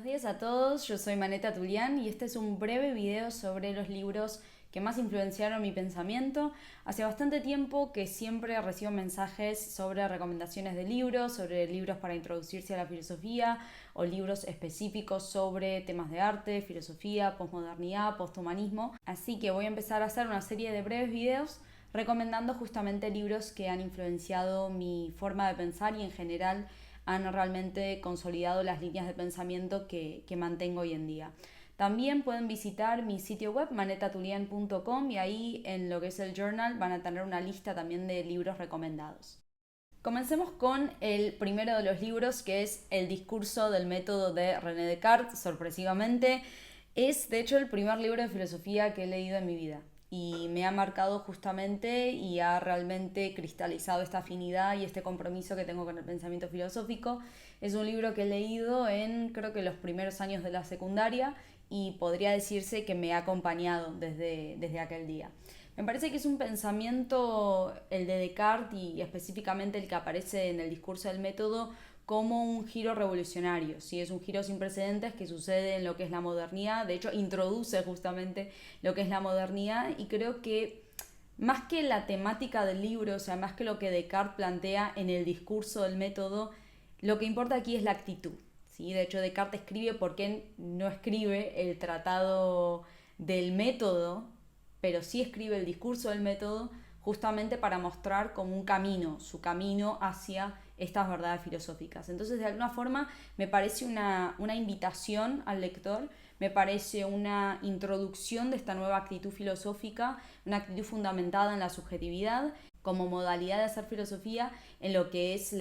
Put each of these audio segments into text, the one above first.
días a todos, yo soy Maneta Tulián y este es un breve video sobre los libros que más influenciaron mi pensamiento. Hace bastante tiempo que siempre recibo mensajes sobre recomendaciones de libros, sobre libros para introducirse a la filosofía o libros específicos sobre temas de arte, filosofía, posmodernidad, posthumanismo. Así que voy a empezar a hacer una serie de breves videos recomendando justamente libros que han influenciado mi forma de pensar y en general han realmente consolidado las líneas de pensamiento que mantengo hoy en día. También pueden visitar mi sitio web manetatulian.com y ahí en lo que es el journal van a tener una lista también de libros recomendados. Comencemos con el primero de los libros, que es El discurso del método de René Descartes. Sorpresivamente es de hecho el primer libro de filosofía que he leído en mi vida y me ha marcado justamente y ha realmente cristalizado esta afinidad y este compromiso que tengo con el pensamiento filosófico. Es un libro que he leído en creo que los primeros años de la secundaria y podría decirse que me ha acompañado desde aquel día. Me parece que es un pensamiento, el de Descartes y específicamente el que aparece en el discurso del método, como un giro revolucionario, ¿sí? Es un giro sin precedentes que sucede en lo que es la modernidad, de hecho introduce justamente lo que es la modernidad y creo que más que la temática del libro, o sea, más que lo que Descartes plantea en el discurso del método, lo que importa aquí es la actitud, ¿sí? De hecho Descartes escribe porque no escribe el tratado del método, pero sí escribe el discurso del método justamente para mostrar como un camino, su camino hacia estas verdades filosóficas. Entonces, de alguna forma, me parece una invitación al lector, me parece una introducción de esta nueva actitud filosófica, una actitud fundamentada en la subjetividad como modalidad de hacer filosofía en lo que es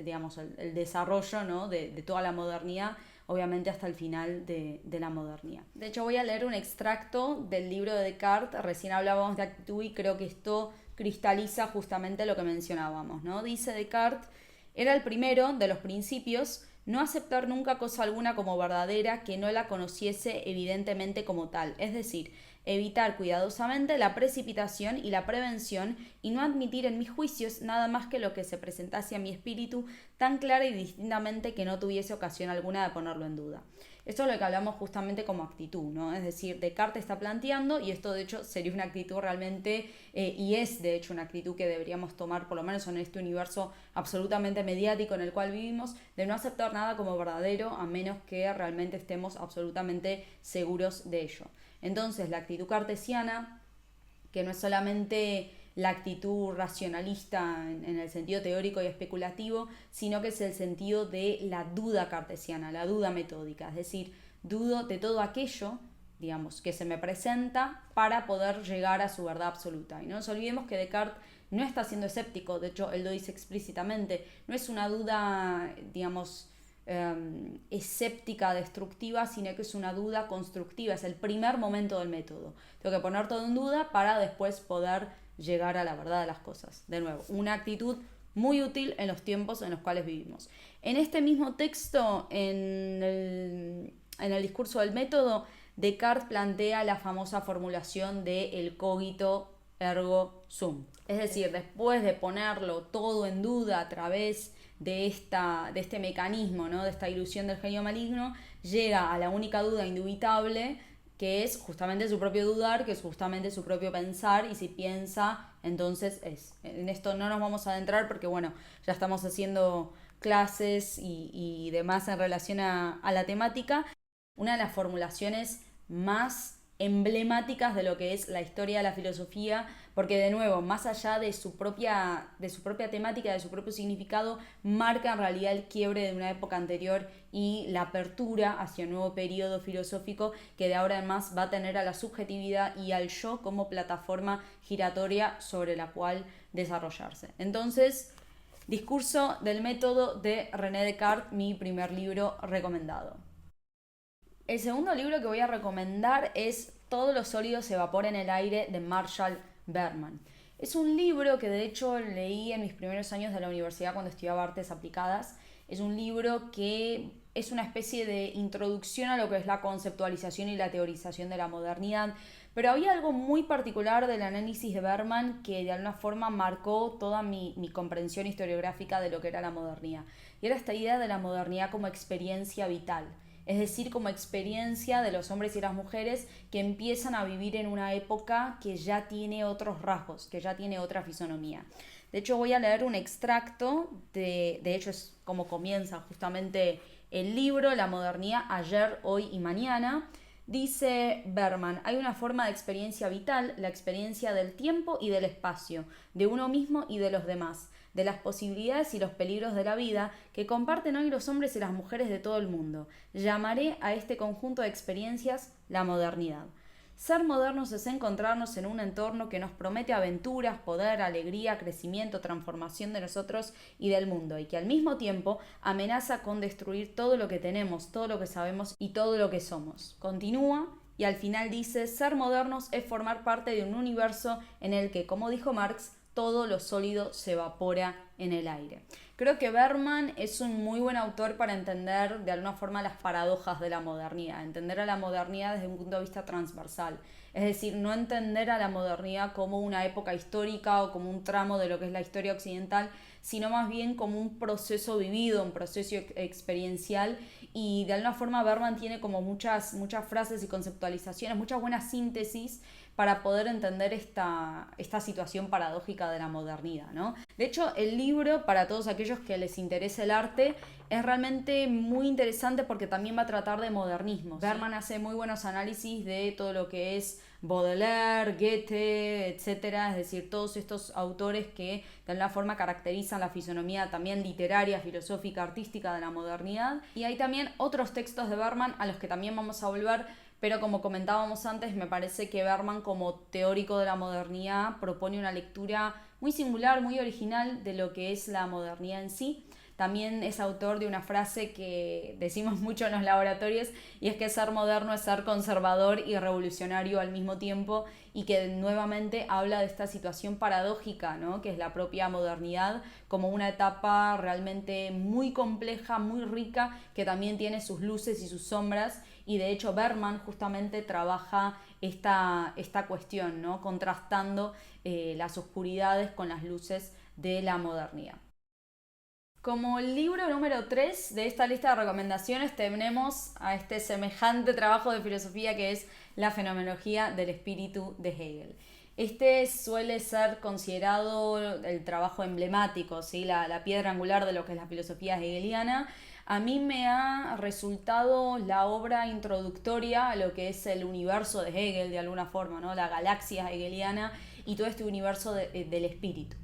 digamos, el desarrollo, ¿no? de toda la modernidad, obviamente hasta el final de la modernidad. De hecho, voy a leer un extracto del libro de Descartes. Recién hablábamos de actitud y creo que esto cristaliza justamente lo que mencionábamos, ¿no? Dice Descartes: era el primero de los principios no aceptar nunca cosa alguna como verdadera que no la conociese evidentemente como tal, es decir, evitar cuidadosamente la precipitación y la prevención y no admitir en mis juicios nada más que lo que se presentase a mi espíritu tan clara y distintamente que no tuviese ocasión alguna de ponerlo en duda. Esto es lo que hablamos justamente como actitud, ¿no? Es decir, Descartes está planteando, y esto de hecho sería una actitud realmente, y es de hecho una actitud que deberíamos tomar por lo menos en este universo absolutamente mediático en el cual vivimos, de no aceptar nada como verdadero a menos que realmente estemos absolutamente seguros de ello. Entonces, la actitud cartesiana, que no es solamente la actitud racionalista en el sentido teórico y especulativo, sino que es el sentido de la duda cartesiana, la duda metódica, es decir, dudo de todo aquello, digamos, que se me presenta para poder llegar a su verdad absoluta. Y no nos olvidemos que Descartes no está siendo escéptico, de hecho él lo dice explícitamente, no es una duda, digamos, escéptica, destructiva, sino que es una duda constructiva, es el primer momento del método. Tengo que poner todo en duda para después poder llegar a la verdad de las cosas. De nuevo, una actitud muy útil en los tiempos en los cuales vivimos. En este mismo texto, en el discurso del método, Descartes plantea la famosa formulación de el cogito ergo sum. Es decir, después de ponerlo todo en duda a través de este mecanismo, ¿no? De esta ilusión del genio maligno, llega a la única duda indubitable, que es justamente su propio dudar, que es justamente su propio pensar, y si piensa, entonces es. En esto no nos vamos a adentrar porque, bueno, ya estamos haciendo clases y demás en relación a la temática. Una de las formulaciones más emblemáticas de lo que es la historia de la filosofía, porque de nuevo, más allá de su propia temática, de su propio significado, marca en realidad el quiebre de una época anterior y la apertura hacia un nuevo periodo filosófico que de ahora en más va a tener a la subjetividad y al yo como plataforma giratoria sobre la cual desarrollarse. Entonces, discurso del método de René Descartes, mi primer libro recomendado. El segundo libro que voy a recomendar es Todos los sólidos se evaporan en el aire, de Marshall Berman. Es un libro que de hecho leí en mis primeros años de la universidad cuando estudiaba artes aplicadas. Es un libro que es una especie de introducción a lo que es la conceptualización y la teorización de la modernidad, pero había algo muy particular del análisis de Berman que de alguna forma marcó toda mi comprensión historiográfica de lo que era la modernidad. y era esta idea de la modernidad como experiencia vital. Es decir, como experiencia de los hombres y las mujeres que empiezan a vivir en una época que ya tiene otros rasgos, que ya tiene otra fisonomía. De hecho, voy a leer un extracto, de hecho es como comienza justamente el libro, La modernidad ayer, hoy y mañana. Dice Berman, hay una forma de experiencia vital, la experiencia del tiempo y del espacio, de uno mismo y de los demás, de las posibilidades y los peligros de la vida que comparten hoy los hombres y las mujeres de todo el mundo. Llamaré a este conjunto de experiencias la modernidad. Ser modernos es encontrarnos en un entorno que nos promete aventuras, poder, alegría, crecimiento, transformación de nosotros y del mundo, y que al mismo tiempo amenaza con destruir todo lo que tenemos, todo lo que sabemos y todo lo que somos. Continúa y al final dice, ser modernos es formar parte de un universo en el que, como dijo Marx, todo lo sólido se evapora en el aire. Creo que Berman es un muy buen autor para entender de alguna forma las paradojas de la modernidad, entender a la modernidad desde un punto de vista transversal, es decir, no entender a la modernidad como una época histórica o como un tramo de lo que es la historia occidental, sino más bien como un proceso vivido, un proceso experiencial, y de alguna forma Berman tiene como muchas frases y conceptualizaciones, muchas buenas síntesis para poder entender esta situación paradójica de la modernidad, ¿no? De hecho, el libro, para todos aquellos que les interese el arte, es realmente muy interesante porque también va a tratar de modernismo. ¿Sí? Berman hace muy buenos análisis de todo lo que es Baudelaire, Goethe, etcétera, es decir, todos estos autores que de alguna forma caracterizan la fisonomía también literaria, filosófica, artística de la modernidad. Y hay también otros textos de Berman a los que también vamos a volver, pero como comentábamos antes, me parece que Berman como teórico de la modernidad propone una lectura muy singular, muy original de lo que es la modernidad en sí. También es autor de una frase que decimos mucho en los laboratorios, y es que ser moderno es ser conservador y revolucionario al mismo tiempo, y que nuevamente habla de esta situación paradójica, ¿no? Que es la propia modernidad como una etapa realmente muy compleja, muy rica, que también tiene sus luces y sus sombras, y de hecho Berman justamente trabaja esta cuestión, ¿no? Contrastando las oscuridades con las luces de la modernidad. Como libro número 3 de esta lista de recomendaciones tenemos a este semejante trabajo de filosofía que es La fenomenología del espíritu de Hegel. Este suele ser considerado el trabajo emblemático, ¿sí? la piedra angular de lo que es la filosofía hegeliana. A mí me ha resultado la obra introductoria a lo que es el universo de Hegel de alguna forma, ¿no? La galaxia hegeliana y todo este universo del espíritu.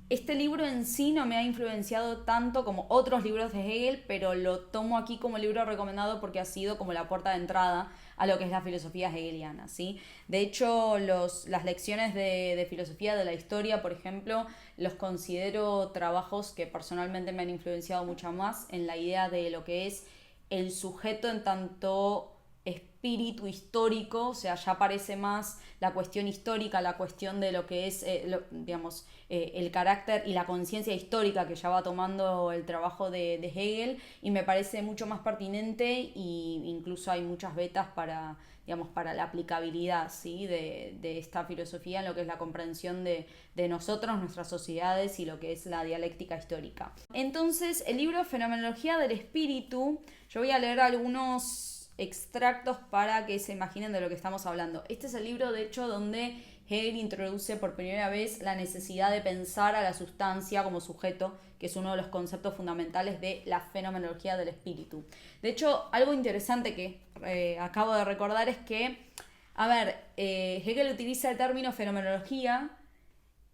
Este libro en sí no me ha influenciado tanto como otros libros de Hegel, pero lo tomo aquí como libro recomendado porque ha sido como la puerta de entrada a lo que es la filosofía hegeliana, ¿sí? De hecho, las lecciones de filosofía de la historia, por ejemplo, los considero trabajos que personalmente me han influenciado mucho más en la idea de lo que es el sujeto en tanto espíritu histórico, o sea, ya aparece más la cuestión histórica, la cuestión de lo que es, el carácter y la conciencia histórica que ya va tomando el trabajo de Hegel, y me parece mucho más pertinente, e incluso hay muchas vetas para la aplicabilidad, ¿sí? de esta filosofía en lo que es la comprensión de nosotros, nuestras sociedades y lo que es la dialéctica histórica. Entonces, el libro Fenomenología del Espíritu, yo voy a leer algunos extractos para que se imaginen de lo que estamos hablando. Este es el libro, de hecho, donde Hegel introduce por primera vez la necesidad de pensar a la sustancia como sujeto, que es uno de los conceptos fundamentales de la fenomenología del espíritu. De hecho, algo interesante que acabo de recordar es que, Hegel utiliza el término fenomenología,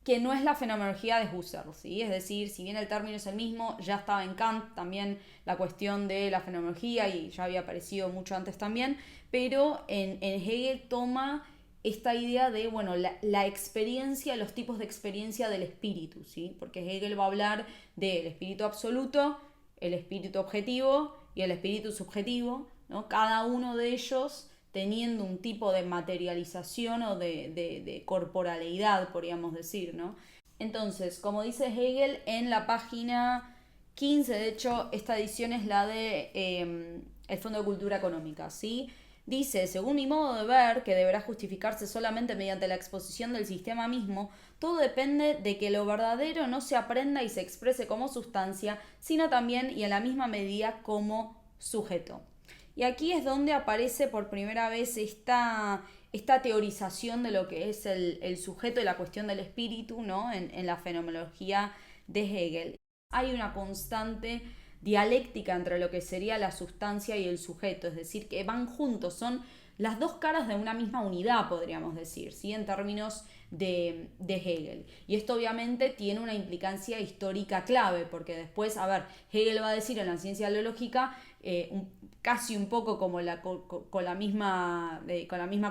que no es la fenomenología de Husserl, ¿sí? Es decir, si bien el término es el mismo, ya estaba en Kant también la cuestión de la fenomenología y ya había aparecido mucho antes también, pero en Hegel toma esta idea de, la experiencia, los tipos de experiencia del espíritu, ¿sí? Porque Hegel va a hablar del espíritu absoluto, el espíritu objetivo y el espíritu subjetivo, ¿no? Cada uno de ellos teniendo un tipo de materialización o de corporalidad, podríamos decir, ¿no? Entonces, como dice Hegel en la página 15, de hecho, esta edición es la de el Fondo de Cultura Económica, ¿sí? Dice, según mi modo de ver, que deberá justificarse solamente mediante la exposición del sistema mismo, todo depende de que lo verdadero no se aprenda y se exprese como sustancia, sino también y en la misma medida como sujeto. Y aquí es donde aparece por primera vez esta teorización de lo que es el sujeto y la cuestión del espíritu, ¿no? En la fenomenología de Hegel. Hay una constante dialéctica entre lo que sería la sustancia y el sujeto, es decir, que van juntos, son las dos caras de una misma unidad, podríamos decir, ¿sí? En términos de Hegel. Y esto obviamente tiene una implicancia histórica clave, porque después, a ver, Hegel va a decir en la ciencia de la lógica, casi un poco como con la misma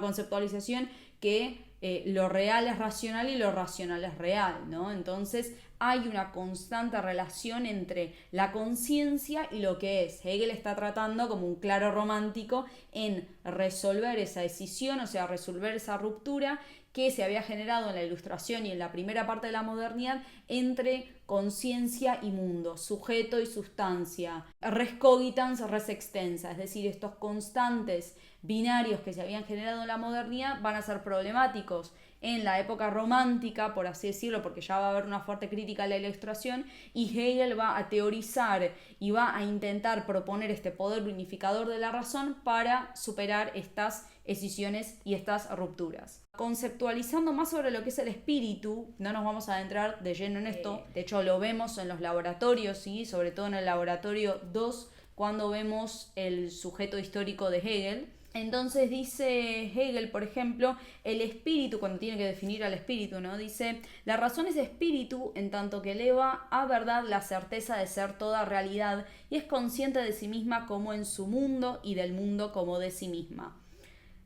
conceptualización, que lo real es racional y lo racional es real, ¿no? Entonces hay una constante relación entre la conciencia y lo que es. Hegel está tratando como un claro romántico en resolver esa escisión, o sea, resolver esa ruptura que se había generado en la Ilustración y en la primera parte de la modernidad entre conciencia y mundo, sujeto y sustancia, res cogitans, res extensa, es decir, estos constantes binarios que se habían generado en la modernidad van a ser problemáticos en la época romántica, por así decirlo, porque ya va a haber una fuerte crítica a la Ilustración, y Hegel va a teorizar y va a intentar proponer este poder unificador de la razón para superar estas escisiones y estas rupturas. Conceptualizando más sobre lo que es el espíritu, no nos vamos a adentrar de lleno en esto, de hecho lo vemos en los laboratorios, ¿sí? Sobre todo en el laboratorio 2, cuando vemos el sujeto histórico de Hegel. Entonces dice Hegel, por ejemplo, el espíritu, cuando tiene que definir al espíritu, ¿no? Dice, la razón es espíritu en tanto que eleva a verdad la certeza de ser toda realidad y es consciente de sí misma como en su mundo y del mundo como de sí misma.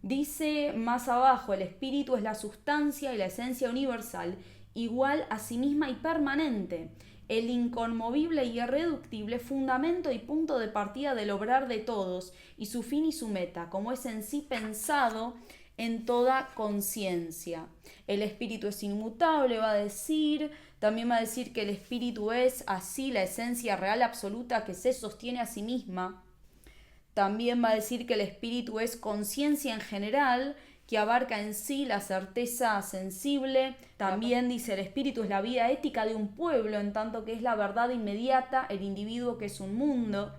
Dice más abajo, el espíritu es la sustancia y la esencia universal, igual a sí misma y permanente, el inconmovible y irreductible fundamento y punto de partida del obrar de todos, y su fin y su meta, como es en sí pensado en toda conciencia. El espíritu es inmutable, va a decir, también va a decir que el espíritu es así la esencia real absoluta que se sostiene a sí misma. También va a decir que el espíritu es conciencia en general, que abarca en sí la certeza sensible. También dice el espíritu es la vida ética de un pueblo, en tanto que es la verdad inmediata, el individuo que es un mundo.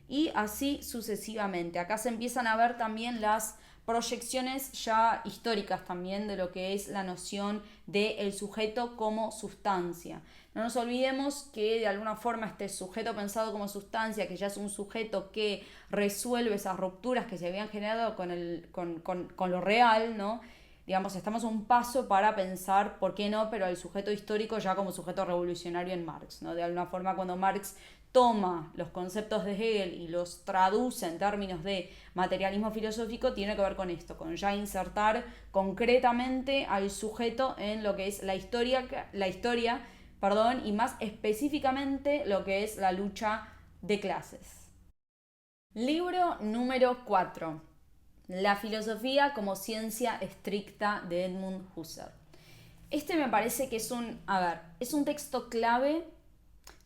Y así sucesivamente. Acá se empiezan a ver también las proyecciones ya históricas también de lo que es la noción del sujeto como sustancia. No nos olvidemos que de alguna forma este sujeto pensado como sustancia, que ya es un sujeto que resuelve esas rupturas que se habían generado con lo real, ¿no? Digamos, estamos a un paso para pensar, ¿por qué no?, pero el sujeto histórico ya como sujeto revolucionario en Marx, ¿no? De alguna forma cuando Marx toma los conceptos de Hegel y los traduce en términos de materialismo filosófico, tiene que ver con esto, con ya insertar concretamente al sujeto en lo que es la historia, y más específicamente lo que es la lucha de clases. Libro número 4. La filosofía como ciencia estricta de Edmund Husserl. Este me parece que es un texto clave,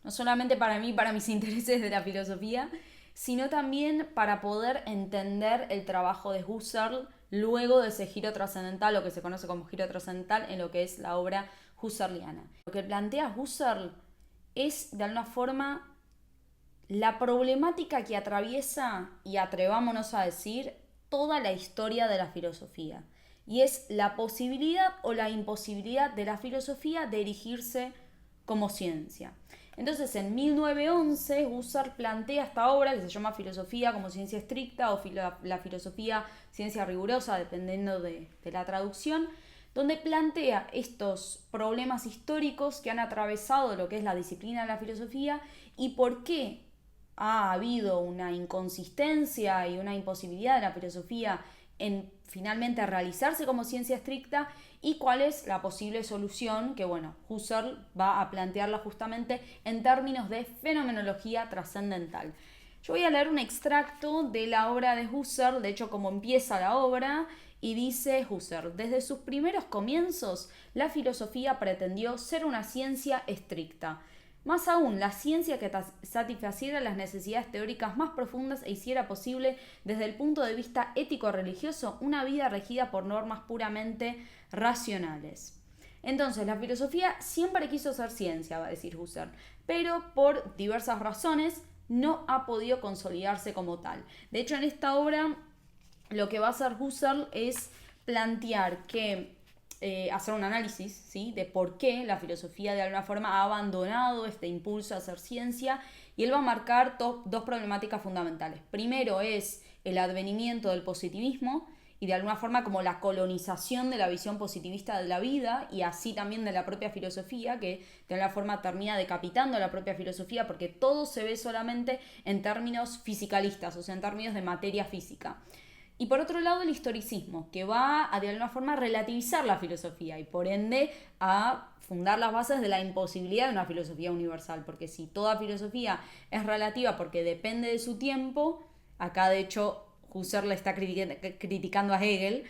no solamente para mí, para mis intereses de la filosofía, sino también para poder entender el trabajo de Husserl luego de ese giro trascendental, lo que se conoce como giro trascendental en lo que es la obra husserliana. Lo que plantea Husserl es, de alguna forma, la problemática que atraviesa, y atrevámonos a decir, toda la historia de la filosofía. Y es la posibilidad o la imposibilidad de la filosofía de erigirse como ciencia. Entonces, en 1911, Husserl plantea esta obra que se llama Filosofía como ciencia estricta o la filosofía ciencia rigurosa, dependiendo de la traducción, donde plantea estos problemas históricos que han atravesado lo que es la disciplina de la filosofía y por qué ha habido una inconsistencia y una imposibilidad de la filosofía en finalmente realizarse como ciencia estricta y cuál es la posible solución que, Husserl va a plantearla justamente en términos de fenomenología trascendental. Yo voy a leer un extracto de la obra de Husserl, de hecho cómo empieza la obra, y dice Husserl, desde sus primeros comienzos, la filosofía pretendió ser una ciencia estricta. Más aún, la ciencia que satisfaciera las necesidades teóricas más profundas e hiciera posible, desde el punto de vista ético-religioso, una vida regida por normas puramente racionales. Entonces, la filosofía siempre quiso ser ciencia, va a decir Husserl, pero por diversas razones no ha podido consolidarse como tal. De hecho, en esta obra lo que va a hacer Husserl es plantear que hacer un análisis, ¿sí?, de por qué la filosofía de alguna forma ha abandonado este impulso a hacer ciencia, y él va a marcar dos problemáticas fundamentales. Primero es el advenimiento del positivismo y de alguna forma como la colonización de la visión positivista de la vida y así también de la propia filosofía, que de alguna forma termina decapitando la propia filosofía porque todo se ve solamente en términos fisicalistas, o sea, en términos de materia física. Y por otro lado el historicismo, que va a de alguna forma relativizar la filosofía y por ende a fundar las bases de la imposibilidad de una filosofía universal, porque si toda filosofía es relativa porque depende de su tiempo, acá de hecho Husserl le está criticando a Hegel,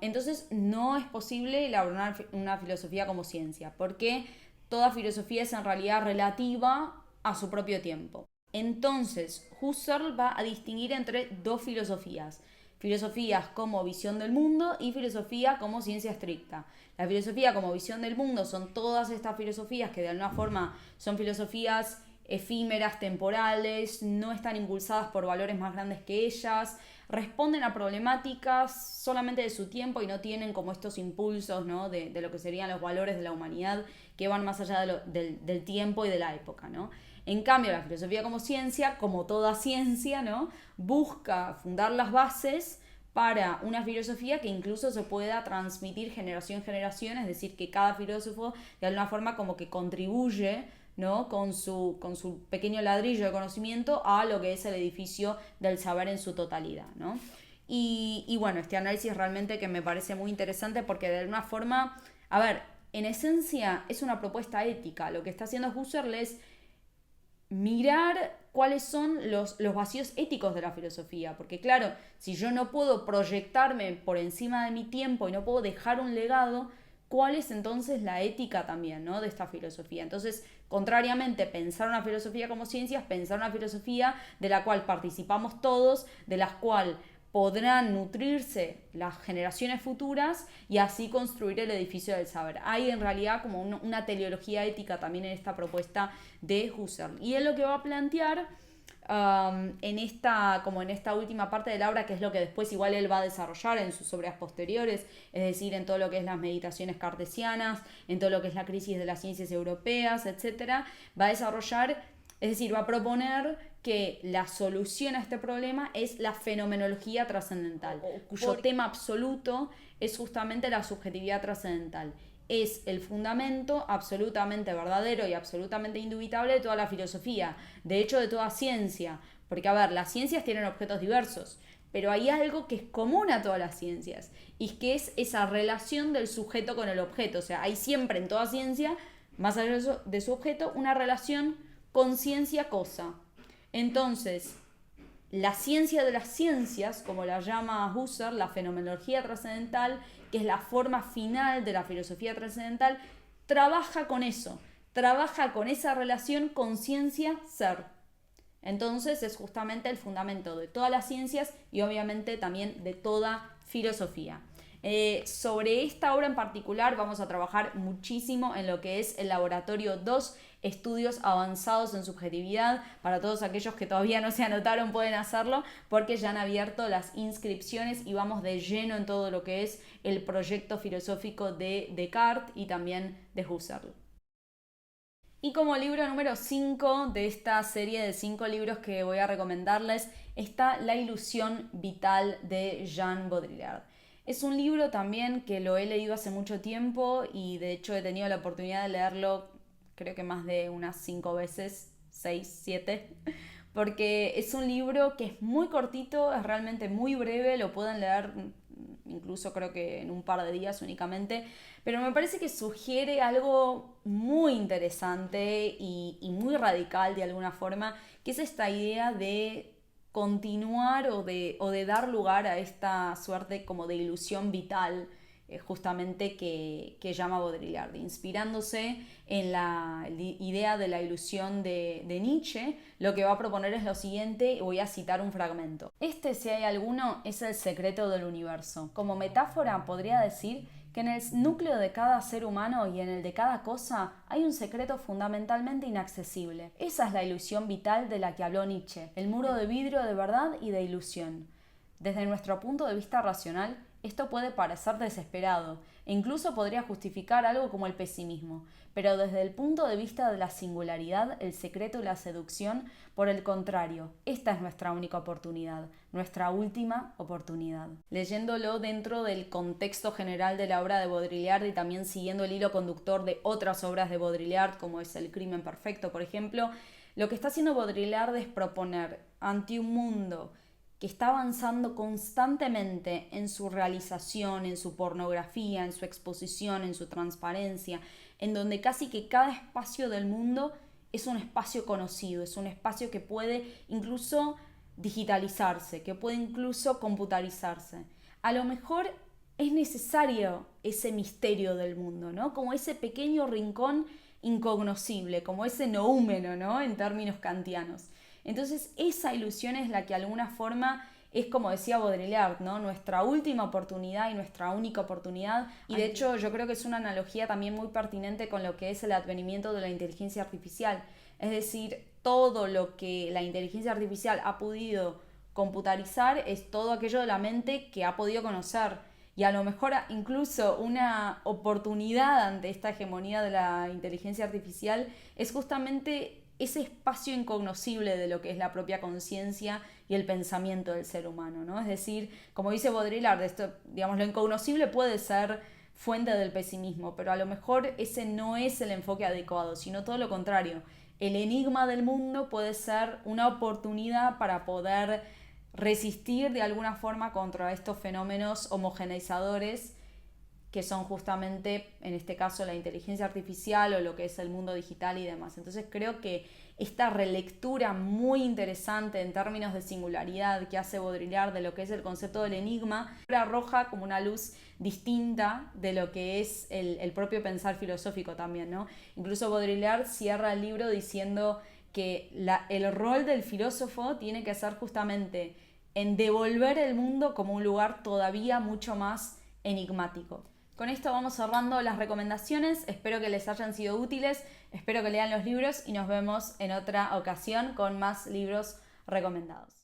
entonces no es posible elaborar una filosofía como ciencia, porque toda filosofía es en realidad relativa a su propio tiempo. Entonces, Husserl va a distinguir entre dos filosofías. Filosofías como visión del mundo y filosofía como ciencia estricta. La filosofía como visión del mundo son todas estas filosofías que de alguna forma son filosofías efímeras, temporales, no están impulsadas por valores más grandes que ellas, responden a problemáticas solamente de su tiempo y no tienen como estos impulsos, ¿no?, de lo que serían los valores de la humanidad que van más allá del tiempo y de la época, ¿no? En cambio, la filosofía como ciencia, como toda ciencia, ¿no?, busca fundar las bases para una filosofía que incluso se pueda transmitir generación en generación, es decir, que cada filósofo de alguna forma como que contribuye, ¿no?, con su pequeño ladrillo de conocimiento a lo que es el edificio del saber en su totalidad, ¿no? Y bueno, este análisis realmente que me parece muy interesante porque de alguna forma, a ver, en esencia es una propuesta ética. Lo que está haciendo Husserl es mirar cuáles son los vacíos éticos de la filosofía, porque claro, si yo no puedo proyectarme por encima de mi tiempo y no puedo dejar un legado, ¿cuál es entonces la ética también, ¿no?, de esta filosofía? Entonces, contrariamente, pensar una filosofía como ciencia es pensar una filosofía de la cual participamos todos, de la cual podrán nutrirse las generaciones futuras y así construir el edificio del saber. Hay en realidad como una teleología ética también en esta propuesta de Husserl. Y él lo que va a plantear en esta última parte de la obra, que es lo que después igual él va a desarrollar en sus obras posteriores, es decir, en todo lo que es las meditaciones cartesianas, en todo lo que es la crisis de las ciencias europeas, etc., va a desarrollar, es decir, va a proponer que la solución a este problema es la fenomenología trascendental, cuyo tema absoluto es justamente la subjetividad trascendental. Es el fundamento absolutamente verdadero y absolutamente indubitable de toda la filosofía, de hecho de toda ciencia, porque a ver, las ciencias tienen objetos diversos, pero hay algo que es común a todas las ciencias, y que es esa relación del sujeto con el objeto, o sea, hay siempre en toda ciencia, más allá de su objeto, una relación conciencia-cosa. Entonces, la ciencia de las ciencias, como la llama Husserl, la fenomenología trascendental, que es la forma final de la filosofía trascendental, trabaja con eso, trabaja con esa relación conciencia-ser. Entonces es justamente el fundamento de todas las ciencias y obviamente también de toda filosofía. Sobre esta obra en particular vamos a trabajar muchísimo en lo que es el Laboratorio 2, estudios avanzados en subjetividad. Para todos aquellos que todavía no se anotaron pueden hacerlo porque ya han abierto las inscripciones y vamos de lleno en todo lo que es el proyecto filosófico de Descartes y también de Husserl. Y como libro número 5 de esta serie de 5 libros que voy a recomendarles está La ilusión vital de Jean Baudrillard. Es un libro también que lo he leído hace mucho tiempo y de hecho he tenido la oportunidad de leerlo creo que más de unas 5 veces, 6, 7, porque es un libro que es muy cortito, es realmente muy breve, lo pueden leer incluso creo que en un par de días únicamente, pero me parece que sugiere algo muy interesante y muy radical de alguna forma, que es esta idea de continuar o de dar lugar a esta suerte como de ilusión vital justamente que llama Baudrillard, inspirándose en la idea de la ilusión de Nietzsche. Lo que va a proponer es lo siguiente, voy a citar un fragmento. Este, si hay alguno, es el secreto del universo. Como metáfora podría decir que en el núcleo de cada ser humano y en el de cada cosa hay un secreto fundamentalmente inaccesible. Esa es la ilusión vital de la que habló Nietzsche, el muro de vidrio de verdad y de ilusión. Desde nuestro punto de vista racional, esto puede parecer desesperado e incluso podría justificar algo como el pesimismo, pero desde el punto de vista de la singularidad, el secreto y la seducción, por el contrario, esta es nuestra única oportunidad, nuestra última oportunidad. Leyéndolo dentro del contexto general de la obra de Baudrillard y también siguiendo el hilo conductor de otras obras de Baudrillard, como es El crimen perfecto, por ejemplo, lo que está haciendo Baudrillard es proponer ante un mundo que está avanzando constantemente en su realización, en su pornografía, en su exposición, en su transparencia, en donde casi que cada espacio del mundo es un espacio conocido, es un espacio que puede incluso digitalizarse, que puede incluso computarizarse. A lo mejor es necesario ese misterio del mundo, ¿no? Como ese pequeño rincón incognoscible, como ese noúmeno, ¿no? En términos kantianos. Entonces esa ilusión es la que de alguna forma es, como decía Baudrillard, ¿no? Nuestra última oportunidad y nuestra única oportunidad. Y de hecho yo creo que es una analogía también muy pertinente con lo que es el advenimiento de la inteligencia artificial. Es decir, todo lo que la inteligencia artificial ha podido computarizar es todo aquello de la mente que ha podido conocer. Y a lo mejor incluso una oportunidad ante esta hegemonía de la inteligencia artificial es justamente ese espacio incognoscible de lo que es la propia conciencia y el pensamiento del ser humano, ¿no? Es decir, como dice Baudrillard, esto, digamos, lo incognoscible puede ser fuente del pesimismo, pero a lo mejor ese no es el enfoque adecuado, sino todo lo contrario. El enigma del mundo puede ser una oportunidad para poder resistir de alguna forma contra estos fenómenos homogeneizadores que son justamente, en este caso, la inteligencia artificial o lo que es el mundo digital y demás. Entonces creo que esta relectura muy interesante en términos de singularidad que hace Baudrillard de lo que es el concepto del enigma, arroja como una luz distinta de lo que es el propio pensar filosófico también, ¿no? Incluso Baudrillard cierra el libro diciendo que el rol del filósofo tiene que ser justamente en devolver el mundo como un lugar todavía mucho más enigmático. Con esto vamos cerrando las recomendaciones, espero que les hayan sido útiles, espero que lean los libros y nos vemos en otra ocasión con más libros recomendados.